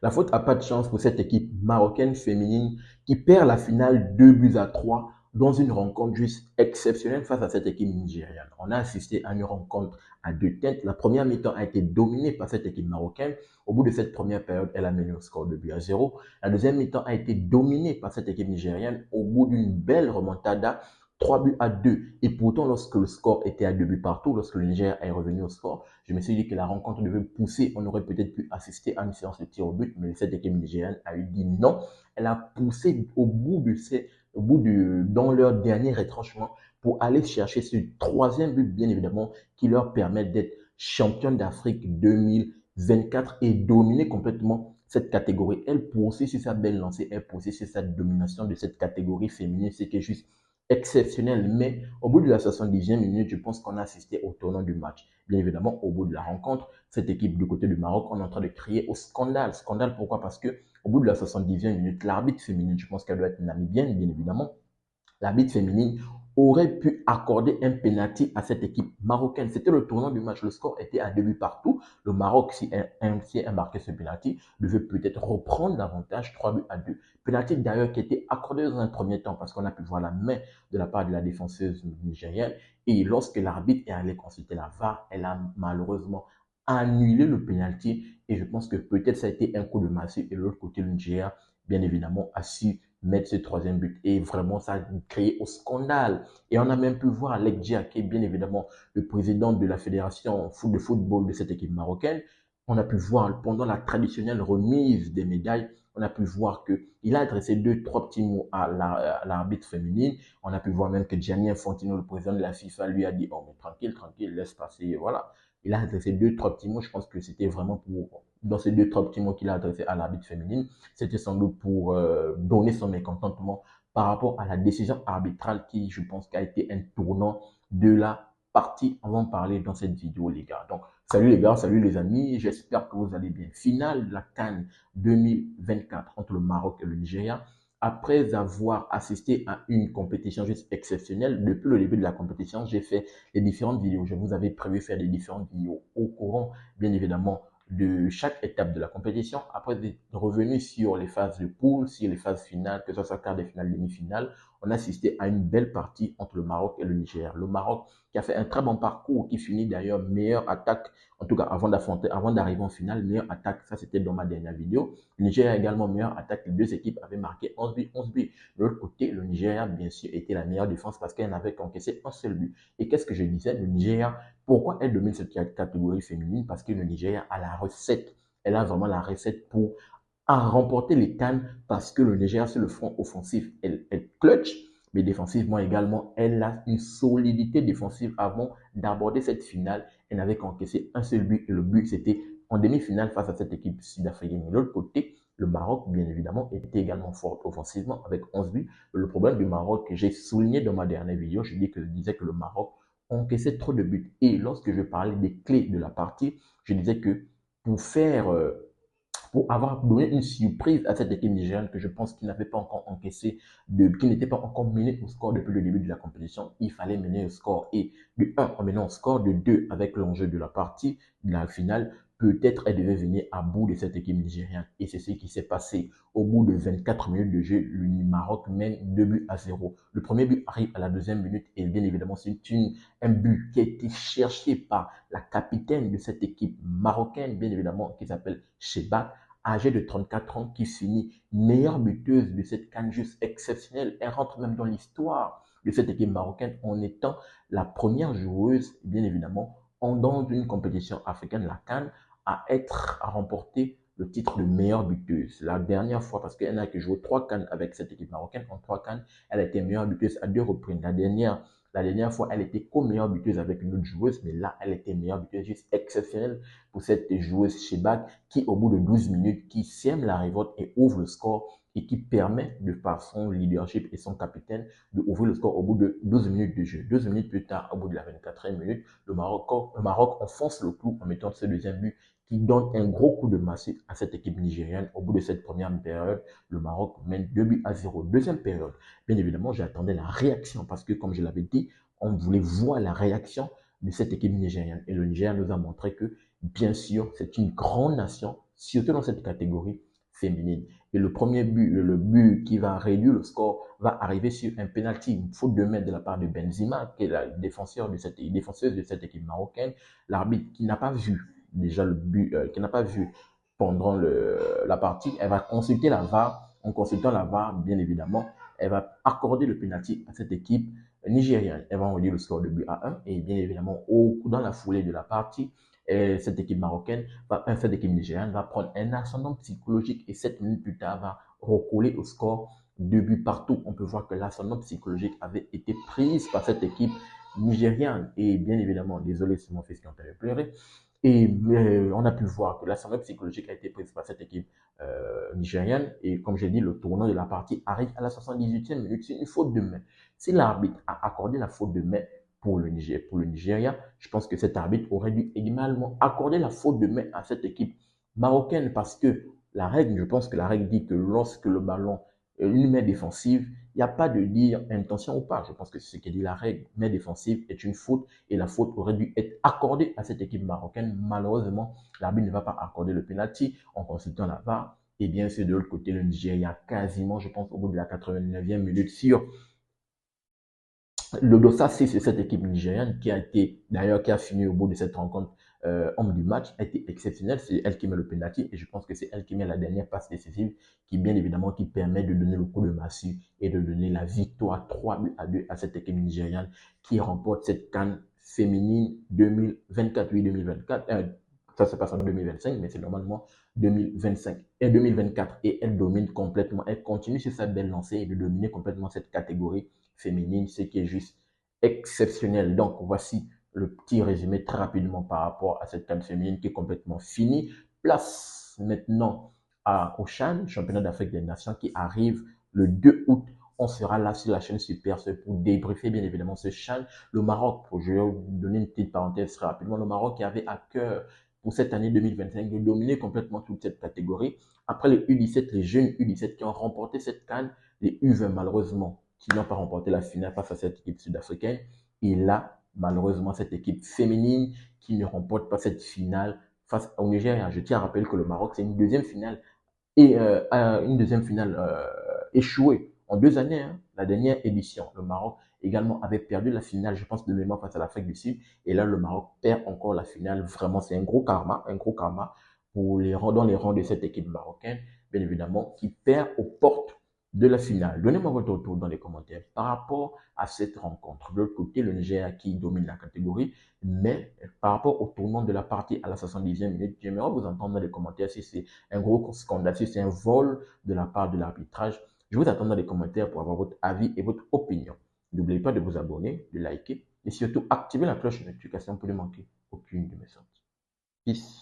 La faute n'a pas de chance pour cette équipe marocaine féminine qui perd la finale 2 buts à 3 dans une rencontre juste exceptionnelle face à cette équipe nigériane. On a assisté à une rencontre à deux têtes. La première mi-temps a été dominée par cette équipe marocaine. Au bout de cette première période, elle a mené au score de 2 buts à 0. La deuxième mi-temps a été dominée par cette équipe nigériane. Au bout d'une belle remontada, 3 buts à 2. Et pourtant, lorsque le score était à 2 buts partout, lorsque le Niger est revenu au score, je me suis dit que la rencontre devait pousser. On aurait peut-être pu assister à une séance de tir au but, mais cette équipe nigériane a eu dit non. Elle a poussé dans leur dernier retranchement pour aller chercher ce troisième but, bien évidemment, qui leur permet d'être championne d'Afrique 2024 et dominer complètement cette catégorie. Elle poursuit sur sa belle lancée, elle poursuit sur sa domination de cette catégorie féminine, ce qui est juste exceptionnel. Mais au bout de la 70e minute, je pense qu'on a assisté au tournant du match. Bien évidemment, au bout de la rencontre, cette équipe du côté du Maroc, on est en train de crier au scandale. Scandale, pourquoi? Parce que au bout de la 70e minute, l'arbitre féminine, je pense qu'elle doit être namibienne, bien évidemment, l'arbitre féminine aurait pu accorder un penalty à cette équipe marocaine. C'était le tournant du match. Le score était à 2 buts partout. Le Maroc, si elle marquait ce penalty, devait peut-être reprendre l'avantage 3 buts à 2. Penalty d'ailleurs qui était accordé dans un premier temps parce qu'on a pu voir la main de la part de la défenseuse nigérienne. Et lorsque l'arbitre est allé consulter la VAR, elle a malheureusement annulé le penalty. Et je pense que peut-être ça a été un coup de massue. Et de l'autre côté, le Nigeria, bien évidemment, a su mettre ce troisième but. Et vraiment, ça a créé au scandale. Et on a même pu voir Alec Dia, qui est bien évidemment le président de la fédération de football de cette équipe marocaine. On a pu voir pendant la traditionnelle remise des médailles, on a pu voir qu'il a adressé deux, trois petits mots à l'arbitre féminine. On a pu voir même que Gianni Infantino, le président de la FIFA, lui a dit, oh, mais tranquille, tranquille, laisse passer, voilà. Il a adressé deux, trois petits mots. Je pense que c'était vraiment dans ces deux, trois petits mots qu'il a adressé à l'arbitre féminine, c'était sans doute pour donner son mécontentement par rapport à la décision arbitrale qui, je pense, a été un tournant de la partie. On va en parler dans cette vidéo, les gars. Donc, salut les gars, salut les amis. J'espère que vous allez bien. Finale de la CAN 2024 entre le Maroc et le Nigeria. Après avoir assisté à une compétition juste exceptionnelle, depuis le début de la compétition, j'ai fait les différentes vidéos. Je vous avais prévu faire des différentes vidéos au courant, bien évidemment, de chaque étape de la compétition. Après être revenu sur les phases de poule, sur les phases finales, que ce soit quart de finale, demi-finale, on a assisté à une belle partie entre le Maroc et le Niger. Le Maroc qui a fait un très bon parcours, qui finit d'ailleurs meilleure attaque, en tout cas avant d'arriver en finale, meilleure attaque, ça c'était dans ma dernière vidéo. Le Nigeria également meilleure attaque, les deux équipes avaient marqué 11 buts, 11 buts. De l'autre côté, le Nigeria, bien sûr, était la meilleure défense parce qu'elle n'avait qu'encaissé un seul but. Et qu'est-ce que je disais? Le Nigeria, pourquoi elle domine cette catégorie féminine? Parce que le Nigeria a la recette. Elle a vraiment la recette pour remporter les CAN parce que le Nigeria, sur le front offensif, elle clutch, mais défensivement également, elle a une solidité défensive avant d'aborder cette finale. Elle n'avait qu'encaissé un seul but et le but, c'était en demi-finale face à cette équipe sud-africaine. De l'autre côté, le Maroc, bien évidemment, était également fort offensivement avec 11 buts. Le problème du Maroc, que j'ai souligné dans ma dernière vidéo, je disais que le Maroc encaissait trop de buts. Et lorsque je parlais des clés de la partie, je disais que pour faire, pour avoir donné une surprise à cette équipe nigériane que je pense qu'il n'avait pas encore encaissé, qui n'était pas encore mené au score depuis le début de la compétition, il fallait mener au score. Et de 1 en menant au score, de 2 avec l'enjeu de la partie, de la finale, peut-être elle devait venir à bout de cette équipe nigériane. Et c'est ce qui s'est passé. Au bout de 24 minutes de jeu, le Maroc mène 2 buts à 0. Le premier but arrive à la deuxième minute et bien évidemment, c'est un but qui a été cherché par la capitaine de cette équipe marocaine, bien évidemment, qui s'appelle Sheba, âgée de 34 ans, qui finit meilleure buteuse de cette CAN juste exceptionnelle. Elle rentre même dans l'histoire de cette équipe marocaine en étant la première joueuse, bien évidemment, dans une compétition africaine, la CAN, à remporter le titre de meilleure buteuse. La dernière fois, parce qu'elle n'a que joué 3 CAN avec cette équipe marocaine, en 3 CAN, elle a été meilleure buteuse à 2 reprises. La dernière fois, elle était co-meilleure buteuse avec une autre joueuse, mais là, elle était meilleure buteuse, juste exceptionnelle pour cette joueuse Shebak qui, au bout de 12 minutes, qui sème la révolte et ouvre le score et qui permet, de par son leadership et son capitaine, de ouvrir le score au bout de 12 minutes de jeu. 12 minutes plus tard, au bout de la 24e minute, le Maroc enfonce le clou en mettant ce deuxième but qui donne un gros coup de massue à cette équipe nigérienne. Au bout de cette première période, le Maroc mène 2 buts à 0. Deuxième période, bien évidemment, j'attendais la réaction parce que, comme je l'avais dit, on voulait voir la réaction de cette équipe nigérienne. Et le Niger nous a montré que, bien sûr, c'est une grande nation, surtout dans cette catégorie féminine. Et le premier but, le but qui va réduire le score, va arriver sur un penalty, une faute de main de la part de Benzema, qui est la défenseuse de cette équipe marocaine. L'arbitre qui n'a pas vu déjà le but, qui n'a pas vu pendant la partie, elle va consulter la VAR. En consultant la VAR, bien évidemment, elle va accorder le penalty à cette équipe nigérienne. Elle va réduire le score de but à 1. Et bien évidemment, dans la foulée de la partie, cette équipe marocaine, cette équipe nigérienne va prendre un ascendant psychologique et 7 minutes plus tard va recoller au score 2 buts partout. On peut voir que l'ascendant psychologique avait été prise par cette équipe nigériane. Et bien évidemment, désolé, c'est mon fils qui est en train de pleurer. Et on a pu voir que l'ascendant psychologique a été prise par cette équipe nigérienne. Et comme j'ai dit, le tournant de la partie arrive à la 78e minute. C'est une faute de main. Si l'arbitre a accordé la faute de main pour le Nigeria, je pense que cet arbitre aurait dû également accorder la faute de main à cette équipe marocaine parce que je pense que la règle dit que lorsque le ballon est une main défensive, il n'y a pas de dire intention ou pas. Je pense que c'est ce qui dit la règle. Main défensive est une faute et la faute aurait dû être accordée à cette équipe marocaine. Malheureusement, l'arbitre ne va pas accorder le penalty en consultant la VAR. Et bien, c'est de l'autre côté, le Nigeria, quasiment, je pense, au bout de la 89e minute, sur le Dossa, c'est cette équipe nigériane qui a fini au bout de cette rencontre homme du match, a été exceptionnelle. C'est elle qui met le penalty et je pense que c'est elle qui met la dernière passe décisive qui, bien évidemment, qui permet de donner le coup de massue et de donner la victoire 3-2 à cette équipe nigériane qui remporte cette CAN féminine 2024, oui, 2024. Ça se passe en 2025, mais c'est normalement 2025 et 2024. Et elle domine complètement, elle continue sur sa belle lancée et de dominer complètement cette catégorie féminine, ce qui est juste exceptionnel. Donc, voici le petit résumé très rapidement par rapport à cette CAN féminine qui est complètement finie. Place maintenant au CHAN, championnat d'Afrique des Nations, qui arrive le 2 août. On sera là sur la chaîne Super pour débriefer bien évidemment ce CHAN. Le Maroc, je vais vous donner une petite parenthèse très rapidement, le Maroc qui avait à cœur pour cette année 2025 de dominer complètement toute cette catégorie. Après les U17, les jeunes U17 qui ont remporté cette CAN, les U20 malheureusement qui n'ont pas remporté la finale face à cette équipe sud-africaine. Et là, malheureusement, cette équipe féminine qui ne remporte pas cette finale face au Nigeria. Je tiens à rappeler que le Maroc, c'est une deuxième finale échouée en 2 années. Hein. La dernière édition, le Maroc également avait perdu la finale, je pense, de mémoire face à l'Afrique du Sud. Et là, le Maroc perd encore la finale. Vraiment, c'est un gros karma dans les rangs de cette équipe marocaine, bien évidemment, qui perd aux portes de la finale. Donnez-moi votre retour dans les commentaires par rapport à cette rencontre. De l'autre côté, le Nigeria qui domine la catégorie, mais par rapport au tournant de la partie à la 70e minute, j'aimerais vous entendre dans les commentaires si c'est un gros scandale, si c'est un vol de la part de l'arbitrage. Je vous attends dans les commentaires pour avoir votre avis et votre opinion. N'oubliez pas de vous abonner, de liker et surtout activer la cloche de notification pour ne manquer aucune de mes sorties. Peace.